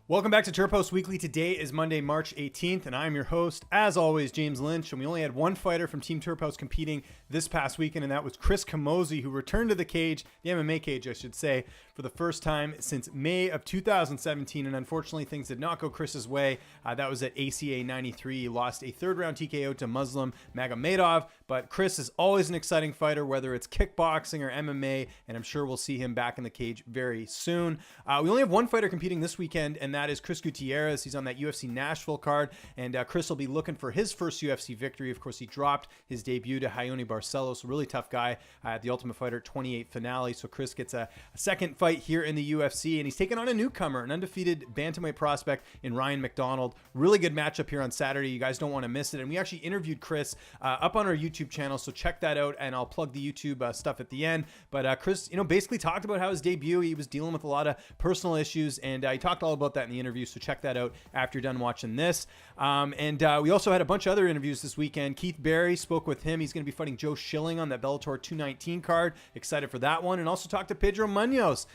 Welcome back to Terphouse Weekly. Today is Monday, March 18th, and I'm your host, as always, James Lynch. And we only had one fighter from Team Terphouse competing this past weekend, and that was Chris Camozzi, who returned to the cage, the MMA cage, I should say, for the first time since May of 2017. And unfortunately, things did not go Chris's way. That was at ACA 93. He lost a third-round TKO to Muslim Magomedov. But Chris is always an exciting fighter, whether it's kickboxing or MMA, and I'm sure we'll see him back in the cage very soon. We only have one fighter competing this weekend, and that is Chris Gutierrez. He's on that UFC Nashville card, and Chris will be looking for his first UFC victory. Of course, he dropped his debut to Raoni Barcelos, a really tough guy at the Ultimate Fighter 28 finale. So Chris gets a second fight here in the UFC, and he's taking on a newcomer, an undefeated bantamweight prospect in Ryan MacDonald. Really good matchup here on Saturday. You guys don't want to miss it. And we actually interviewed Chris up on our YouTube channel, so check that out, and I'll plug the YouTube stuff at the end. But Chris, basically talked about how his debut, he was dealing with a lot of personal issues, and he talked all about that in the interview. So check that out after you're done watching this. We also had a bunch of other interviews this weekend. Keith Berry spoke with him. He's going to be fighting Joe Schilling on that Bellator 219 card. Excited for that one. And also talked to Pedro Munoz,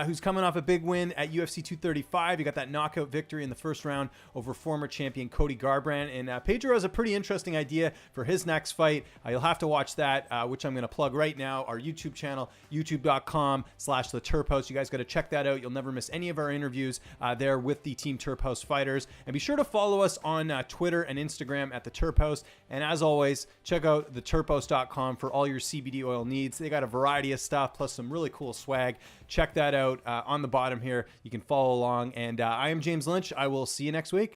who's coming off a big win at UFC 235. He got that knockout victory in the first round over former champion Cody Garbrandt. And Pedro has a pretty interesting idea for his next fight. You'll have to watch that, which I'm going to plug right now. Our YouTube channel, youtube.com/the Terphouse. You guys got to check that out. You'll never miss any of our interviews there with the Team Terphouse fighters. And be sure to follow us on Twitter and Instagram at the Terphouse. And as always, check out theterphouse.com for all your CBD oil needs. They got a variety of stuff plus some really cool swag. Check that out on the bottom here. You can follow along. And I am James Lynch. I will see you next week.